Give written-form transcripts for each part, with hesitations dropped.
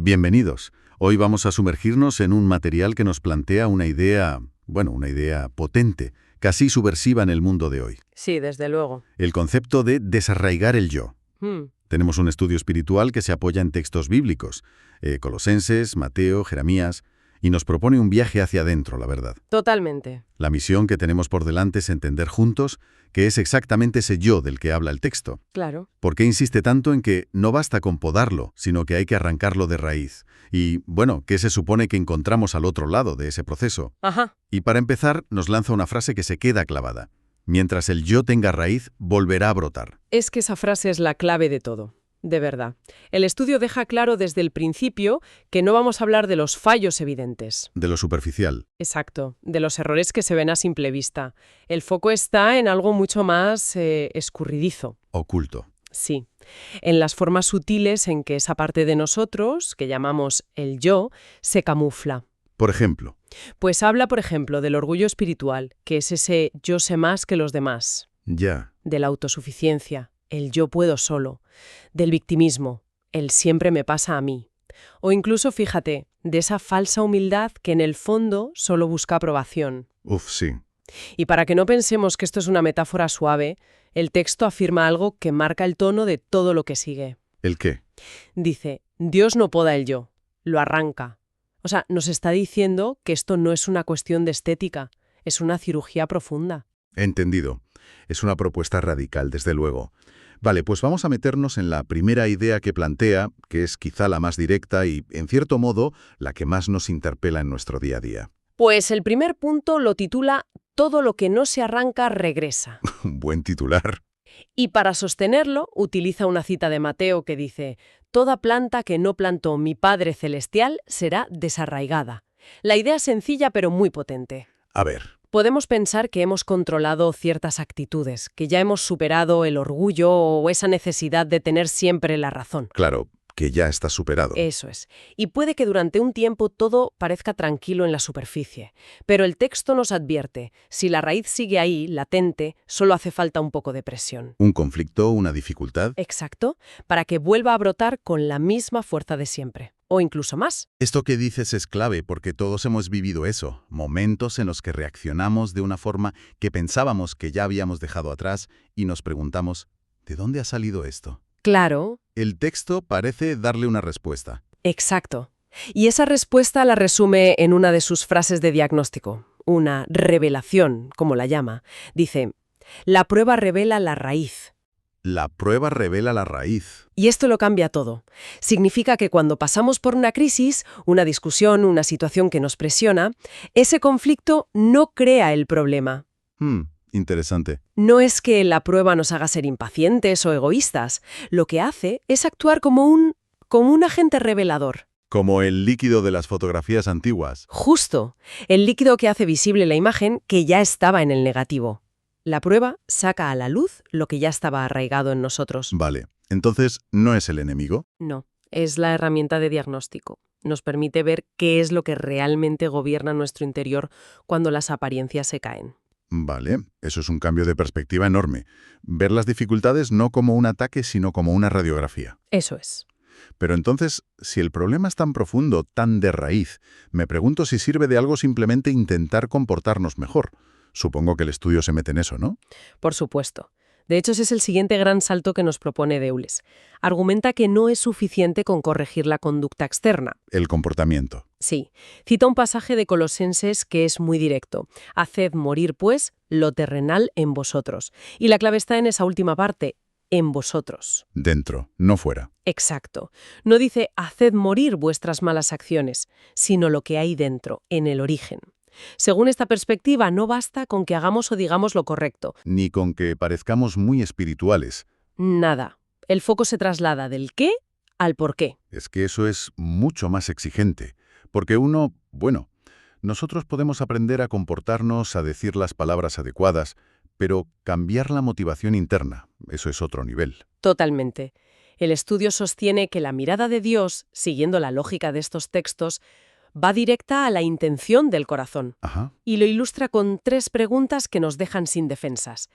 Bienvenidos. Hoy vamos a sumergirnos en un material que nos plantea una idea, una idea potente, casi subversiva en el mundo de hoy. Sí, desde luego. El concepto de desarraigar el yo. Tenemos un estudio espiritual que se apoya en textos bíblicos, Colosenses, Mateo, Jeremías, y nos propone un viaje hacia adentro, la verdad. Totalmente. La misión que tenemos por delante es entender juntos qué es exactamente ese yo del que habla el texto. Claro. ¿Por qué insiste tanto en que no basta con podarlo, sino que hay que arrancarlo de raíz? Y, ¿qué se supone que encontramos al otro lado de ese proceso? Ajá. Y para empezar, nos lanza una frase que se queda clavada. Mientras el yo tenga raíz, volverá a brotar. Es que esa frase es la clave de todo. De verdad. El estudio deja claro desde el principio que no vamos a hablar de los fallos evidentes. De lo superficial. Exacto. De los errores que se ven a simple vista. El foco está en algo mucho más escurridizo. Oculto. Sí. En las formas sutiles en que esa parte de nosotros, que llamamos el yo, se camufla. Por ejemplo. Pues habla, por ejemplo, del orgullo espiritual, que es ese yo sé más que los demás. Ya. De la autosuficiencia, el yo puedo solo. Del victimismo, el siempre me pasa a mí. O incluso, fíjate, de esa falsa humildad que en el fondo solo busca aprobación. Sí. Y para que no pensemos que esto es una metáfora suave, el texto afirma algo que marca el tono de todo lo que sigue. ¿El qué? Dice, Dios no poda el yo, lo arranca. O sea, nos está diciendo que esto no es una cuestión de estética, es una cirugía profunda. Entendido. Es una propuesta radical, desde luego. Vale, pues vamos a meternos en la primera idea que plantea, que es quizá la más directa y, en cierto modo, la que más nos interpela en nuestro día a día. Pues el primer punto lo titula Todo lo que no se arranca regresa. Un buen titular. Y para sostenerlo utiliza una cita de Mateo que dice Toda planta que no plantó mi Padre Celestial será desarraigada. La idea es sencilla pero muy potente. A ver. Podemos pensar que hemos controlado ciertas actitudes, que ya hemos superado el orgullo o esa necesidad de tener siempre la razón. Claro, que ya está superado. Eso es. Y puede que durante un tiempo todo parezca tranquilo en la superficie. Pero el texto nos advierte, si la raíz sigue ahí, latente, solo hace falta un poco de presión. ¿Un conflicto, una dificultad? Exacto, para que vuelva a brotar con la misma fuerza de siempre. O incluso más. Esto que dices es clave porque todos hemos vivido eso, momentos en los que reaccionamos de una forma que pensábamos que ya habíamos dejado atrás y nos preguntamos, ¿de dónde ha salido esto? Claro. El texto parece darle una respuesta. Exacto. Y esa respuesta la resume en una de sus frases de diagnóstico, una revelación, como la llama. Dice, la prueba revela la raíz. La prueba revela la raíz. Y esto lo cambia todo. Significa que cuando pasamos por una crisis, una discusión, una situación que nos presiona, ese conflicto no crea el problema. Interesante. No es que la prueba nos haga ser impacientes o egoístas. Lo que hace es actuar como un agente revelador. Como el líquido de las fotografías antiguas. Justo. El líquido que hace visible la imagen que ya estaba en el negativo. La prueba saca a la luz lo que ya estaba arraigado en nosotros. Vale. Entonces, ¿no es el enemigo? No, es la herramienta de diagnóstico. Nos permite ver qué es lo que realmente gobierna nuestro interior cuando las apariencias se caen. Vale, eso es un cambio de perspectiva enorme. Ver las dificultades no como un ataque, sino como una radiografía. Eso es. Pero entonces, si el problema es tan profundo, tan de raíz, me pregunto si sirve de algo simplemente intentar comportarnos mejor. Supongo que el estudio se mete en eso, ¿no? Por supuesto. De hecho, ese es el siguiente gran salto que nos propone Deules. Argumenta que no es suficiente con corregir la conducta externa. El comportamiento. Sí. Cita un pasaje de Colosenses que es muy directo. Haced morir, pues, lo terrenal en vosotros. Y la clave está en esa última parte, en vosotros. Dentro, no fuera. Exacto. No dice haced morir vuestras malas acciones, sino lo que hay dentro, en el origen. Según esta perspectiva, no basta con que hagamos o digamos lo correcto. Ni con que parezcamos muy espirituales. Nada. El foco se traslada del qué al por qué. Es que eso es mucho más exigente. Porque nosotros podemos aprender a comportarnos, a decir las palabras adecuadas, pero cambiar la motivación interna, eso es otro nivel. Totalmente. El estudio sostiene que la mirada de Dios, siguiendo la lógica de estos textos, va directa a la intención del corazón. Ajá. Y lo ilustra con 3 preguntas que nos dejan sin defensas.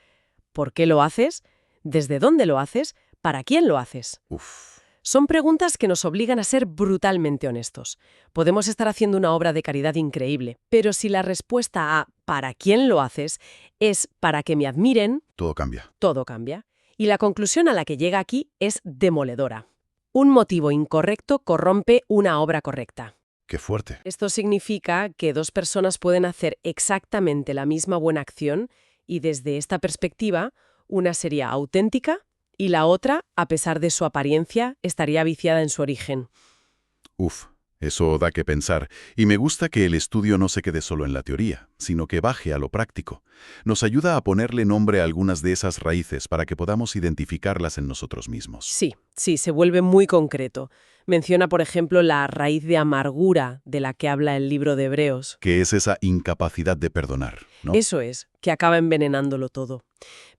¿Por qué lo haces? ¿Desde dónde lo haces? ¿Para quién lo haces? Son preguntas que nos obligan a ser brutalmente honestos. Podemos estar haciendo una obra de caridad increíble, pero si la respuesta a ¿para quién lo haces? Es para que me admiren, Todo cambia. todo cambia. Y la conclusión a la que llega aquí es demoledora. Un motivo incorrecto corrompe una obra correcta. Qué fuerte. Esto significa que dos personas pueden hacer exactamente la misma buena acción y desde esta perspectiva, una sería auténtica y la otra, a pesar de su apariencia, estaría viciada en su origen. Uf, eso da que pensar. Y me gusta que el estudio no se quede solo en la teoría, sino que baje a lo práctico. Nos ayuda a ponerle nombre a algunas de esas raíces para que podamos identificarlas en nosotros mismos. Sí, se vuelve muy concreto. Menciona, por ejemplo, la raíz de amargura de la que habla el libro de Hebreos. Que es esa incapacidad de perdonar, ¿no? Eso es, que acaba envenenándolo todo.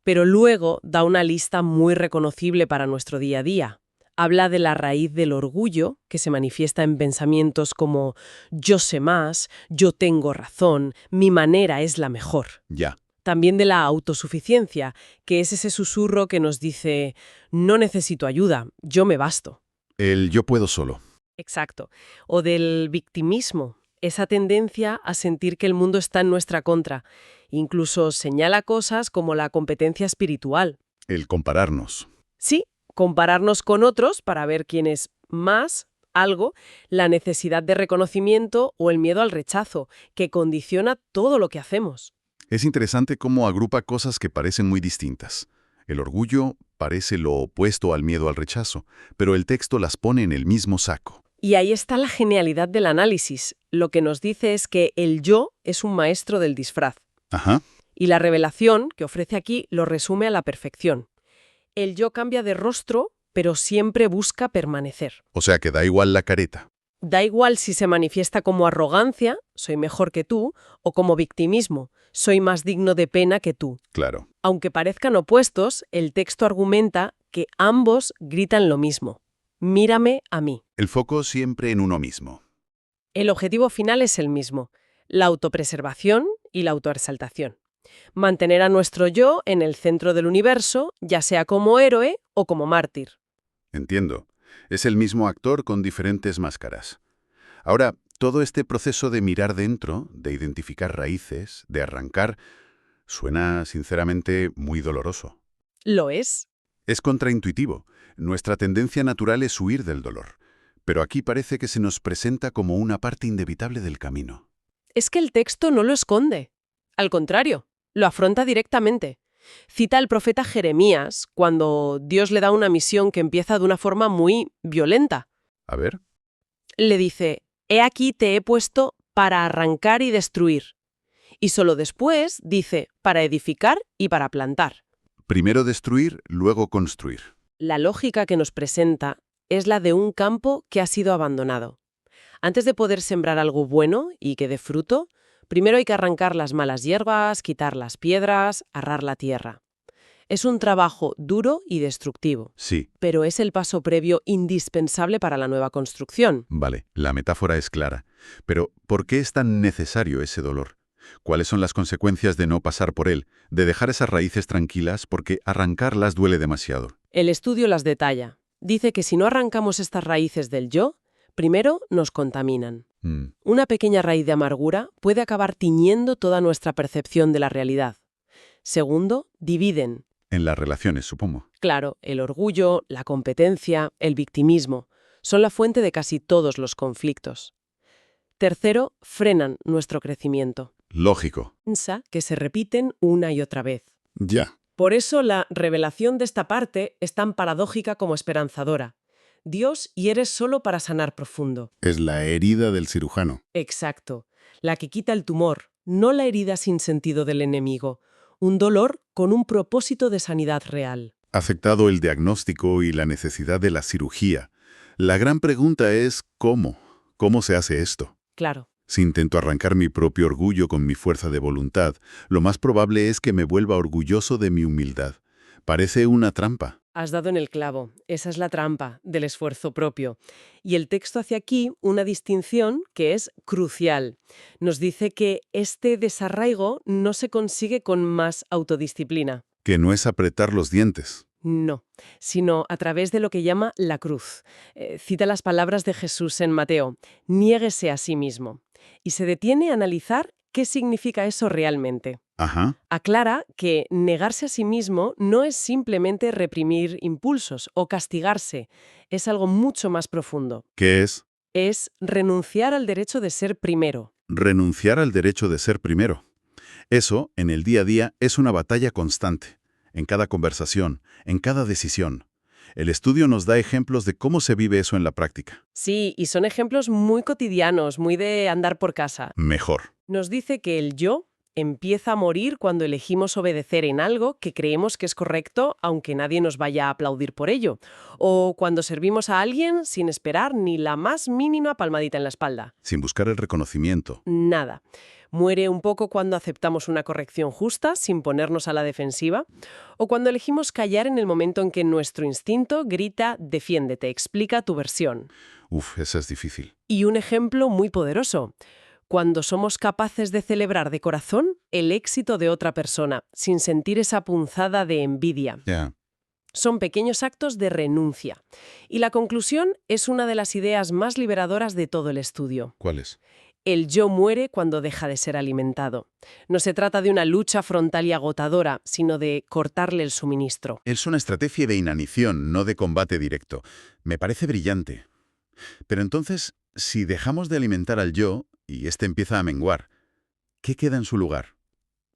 Pero luego da una lista muy reconocible para nuestro día a día. Habla de la raíz del orgullo, que se manifiesta en pensamientos como yo sé más, yo tengo razón, mi manera es la mejor. Ya. También de la autosuficiencia, que es ese susurro que nos dice no necesito ayuda, yo me basto. El yo puedo solo. Exacto. O del victimismo, esa tendencia a sentir que el mundo está en nuestra contra. Incluso señala cosas como la competencia espiritual. El compararnos. Sí, compararnos con otros para ver quién es más algo, la necesidad de reconocimiento o el miedo al rechazo, que condiciona todo lo que hacemos. Es interesante cómo agrupa cosas que parecen muy distintas. El orgullo parece lo opuesto al miedo al rechazo, pero el texto las pone en el mismo saco. Y ahí está la genialidad del análisis. Lo que nos dice es que el yo es un maestro del disfraz. Ajá. Y la revelación que ofrece aquí lo resume a la perfección. El yo cambia de rostro, pero siempre busca permanecer. O sea que da igual la careta. Da igual si se manifiesta como arrogancia, soy mejor que tú, o como victimismo, soy más digno de pena que tú. Claro. Aunque parezcan opuestos, el texto argumenta que ambos gritan lo mismo. Mírame a mí. El foco siempre en uno mismo. El objetivo final es el mismo, la autopreservación y la autoexaltación. Mantener a nuestro yo en el centro del universo, ya sea como héroe o como mártir. Entiendo. Es el mismo actor con diferentes máscaras. Ahora, todo este proceso de mirar dentro, de identificar raíces, de arrancar, suena sinceramente muy doloroso. Lo es. Es contraintuitivo. Nuestra tendencia natural es huir del dolor. Pero aquí parece que se nos presenta como una parte inevitable del camino. Es que el texto no lo esconde. Al contrario, lo afronta directamente. Cita al profeta Jeremías cuando Dios le da una misión que empieza de una forma muy violenta. A ver. Le dice, «He aquí te he puesto para arrancar y destruir». Y solo después dice, «para edificar y para plantar». Primero destruir, luego construir. La lógica que nos presenta es la de un campo que ha sido abandonado. Antes de poder sembrar algo bueno y que dé fruto, primero hay que arrancar las malas hierbas, quitar las piedras, arar la tierra. Es un trabajo duro y destructivo, Sí, pero es el paso previo indispensable para la nueva construcción. vale, la metáfora es clara. Pero, ¿por qué es tan necesario ese dolor? ¿Cuáles son las consecuencias de no pasar por él, de dejar esas raíces tranquilas porque arrancarlas duele demasiado? El estudio las detalla. Dice que si no arrancamos estas raíces del yo, primero nos contaminan. Una pequeña raíz de amargura puede acabar tiñendo toda nuestra percepción de la realidad. Segundo, dividen. En las relaciones, supongo. Claro, el orgullo, la competencia, el victimismo son la fuente de casi todos los conflictos. Tercero, frenan nuestro crecimiento. Lógico. Que se repiten una y otra vez. Ya. Por eso la revelación de esta parte es tan paradójica como esperanzadora. Dios hiere solo para sanar profundo. Es la herida del cirujano. Exacto. La que quita el tumor, no la herida sin sentido del enemigo. Un dolor con un propósito de sanidad real. Aceptado el diagnóstico y la necesidad de la cirugía. La gran pregunta es ¿cómo? ¿Cómo se hace esto? Claro. Si intento arrancar mi propio orgullo con mi fuerza de voluntad, lo más probable es que me vuelva orgulloso de mi humildad. Parece una trampa. Has dado en el clavo. Esa es la trampa del esfuerzo propio. Y el texto hace aquí una distinción que es crucial. Nos dice que este desarraigo no se consigue con más autodisciplina. Que no es apretar los dientes. No, sino a través de lo que llama la cruz. Cita las palabras de Jesús en Mateo, niéguese a sí mismo. Y se detiene a analizar qué significa eso realmente. Ajá. Aclara que negarse a sí mismo no es simplemente reprimir impulsos o castigarse, es algo mucho más profundo. ¿Qué es? Es renunciar al derecho de ser primero. Renunciar al derecho de ser primero. Eso, en el día a día, es una batalla constante. En cada conversación, en cada decisión. El estudio nos da ejemplos de cómo se vive eso en la práctica. Sí, y son ejemplos muy cotidianos, muy de andar por casa. Mejor. Nos dice que el yo empieza a morir cuando elegimos obedecer en algo que creemos que es correcto, aunque nadie nos vaya a aplaudir por ello. O cuando servimos a alguien sin esperar ni la más mínima palmadita en la espalda. Sin buscar el reconocimiento. Nada. Muere un poco cuando aceptamos una corrección justa sin ponernos a la defensiva, o cuando elegimos callar en el momento en que nuestro instinto grita «defiéndete, explica tu versión». Uf, esa es difícil. Y un ejemplo muy poderoso. Cuando somos capaces de celebrar de corazón el éxito de otra persona, sin sentir esa punzada de envidia. Ya. Son pequeños actos de renuncia. Y la conclusión es una de las ideas más liberadoras de todo el estudio. ¿Cuál es? El yo muere cuando deja de ser alimentado. No se trata de una lucha frontal y agotadora, sino de cortarle el suministro. Es una estrategia de inanición, no de combate directo. Me parece brillante. Pero entonces, si dejamos de alimentar al yo, y éste empieza a menguar, ¿qué queda en su lugar?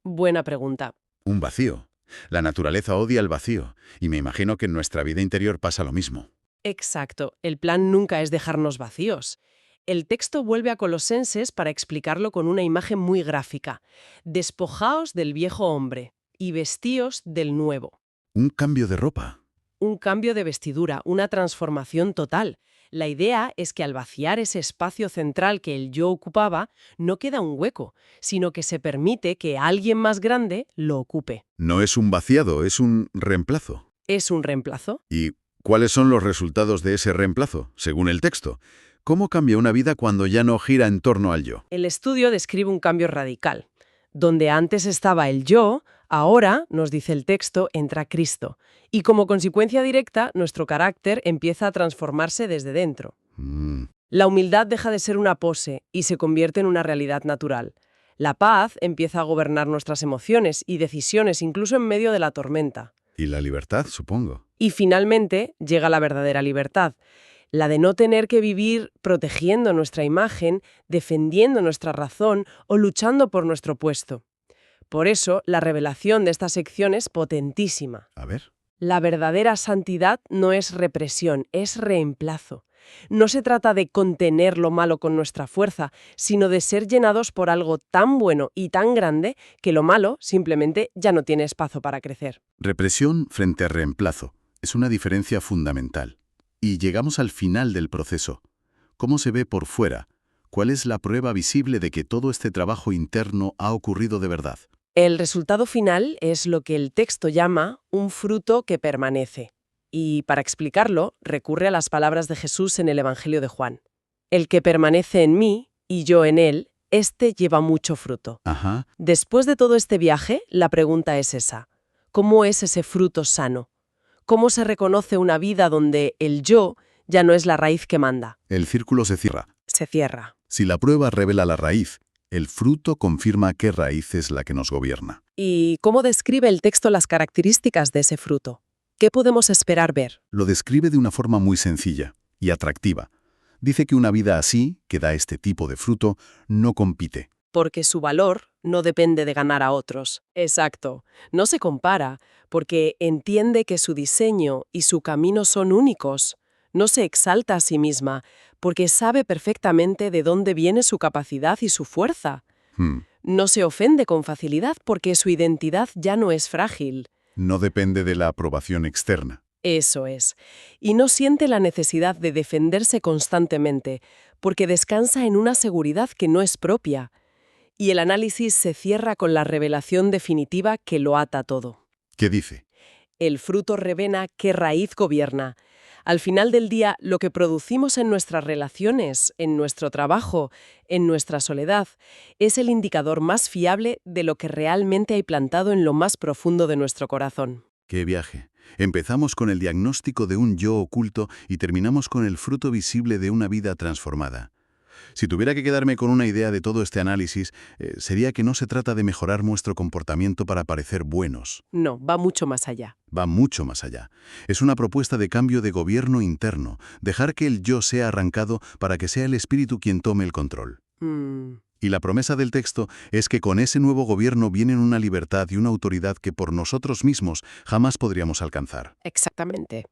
Buena pregunta. Un vacío. La naturaleza odia el vacío, y me imagino que en nuestra vida interior pasa lo mismo. Exacto. El plan nunca es dejarnos vacíos. El texto vuelve a Colosenses para explicarlo con una imagen muy gráfica. Despojaos del viejo hombre y vestíos del nuevo. Un cambio de ropa. Un cambio de vestidura, una transformación total. La idea es que al vaciar ese espacio central que el yo ocupaba, no queda un hueco, sino que se permite que alguien más grande lo ocupe. No es un vaciado, es un reemplazo. ¿Es un reemplazo? ¿Y cuáles son los resultados de ese reemplazo, según el texto? ¿Cómo cambia una vida cuando ya no gira en torno al yo? El estudio describe un cambio radical. Donde antes estaba el yo, ahora, nos dice el texto, entra Cristo. Y como consecuencia directa, nuestro carácter empieza a transformarse desde dentro. La humildad deja de ser una pose y se convierte en una realidad natural. La paz empieza a gobernar nuestras emociones y decisiones incluso en medio de la tormenta. Y la libertad, supongo. Y finalmente llega la verdadera libertad. La de no tener que vivir protegiendo nuestra imagen, defendiendo nuestra razón o luchando por nuestro puesto. Por eso, la revelación de esta sección es potentísima. A ver. La verdadera santidad no es represión, es reemplazo. No se trata de contener lo malo con nuestra fuerza, sino de ser llenados por algo tan bueno y tan grande que lo malo simplemente ya no tiene espacio para crecer. Represión frente a reemplazo. Es una diferencia fundamental. Y llegamos al final del proceso. ¿Cómo se ve por fuera? ¿Cuál es la prueba visible de que todo este trabajo interno ha ocurrido de verdad? El resultado final es lo que el texto llama un fruto que permanece. Y para explicarlo, recurre a las palabras de Jesús en el Evangelio de Juan. El que permanece en mí y yo en él, éste lleva mucho fruto. Ajá. Después de todo este viaje, la pregunta es esa. ¿Cómo es ese fruto sano? ¿Cómo se reconoce una vida donde el yo ya no es la raíz que manda? El círculo se cierra. Se cierra. Si la prueba revela la raíz, el fruto confirma qué raíz es la que nos gobierna. ¿Y cómo describe el texto las características de ese fruto? ¿Qué podemos esperar ver? Lo describe de una forma muy sencilla y atractiva. Dice que una vida así, que da este tipo de fruto, no compite. Porque su valor no depende de ganar a otros. Exacto. No se compara, porque entiende que su diseño y su camino son únicos. No se exalta a sí misma, porque sabe perfectamente de dónde viene su capacidad y su fuerza. No se ofende con facilidad porque su identidad ya no es frágil. No depende de la aprobación externa. Eso es. Y no siente la necesidad de defenderse constantemente, porque descansa en una seguridad que no es propia. Y el análisis se cierra con la revelación definitiva que lo ata todo. ¿Qué dice? El fruto revela qué raíz gobierna. Al final del día, lo que producimos en nuestras relaciones, en nuestro trabajo, en nuestra soledad, es el indicador más fiable de lo que realmente hay plantado en lo más profundo de nuestro corazón. ¡Qué viaje! Empezamos con el diagnóstico de un yo oculto y terminamos con el fruto visible de una vida transformada. Si tuviera que quedarme con una idea de todo este análisis, sería que no se trata de mejorar nuestro comportamiento para parecer buenos. No, va mucho más allá. Va mucho más allá. Es una propuesta de cambio de gobierno interno, dejar que el yo sea arrancado para que sea el espíritu quien tome el control. Y la promesa del texto es que con ese nuevo gobierno vienen una libertad y una autoridad que por nosotros mismos jamás podríamos alcanzar. Exactamente.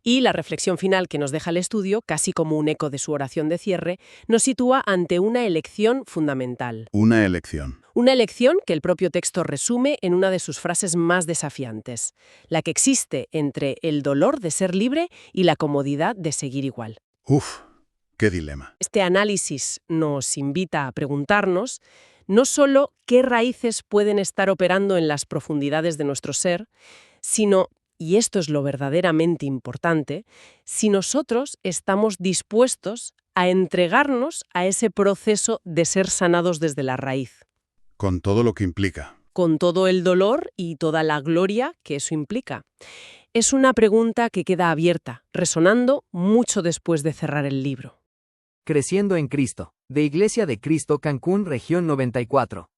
Y la reflexión final que nos deja el estudio, casi como un eco de su oración de cierre, nos sitúa ante una elección fundamental. Una elección. Una elección que el propio texto resume en una de sus frases más desafiantes, la que existe entre el dolor de ser libre y la comodidad de seguir igual. ¡Uf! ¡Qué dilema! Este análisis nos invita a preguntarnos no solo qué raíces pueden estar operando en las profundidades de nuestro ser, sino, y esto es lo verdaderamente importante, si nosotros estamos dispuestos a entregarnos a ese proceso de ser sanados desde la raíz, Con todo lo que implica. con todo el dolor y toda la gloria que eso implica. Es una pregunta que queda abierta, resonando mucho después de cerrar el libro. Creciendo en Cristo, de Iglesia de Cristo Cancún, región 94.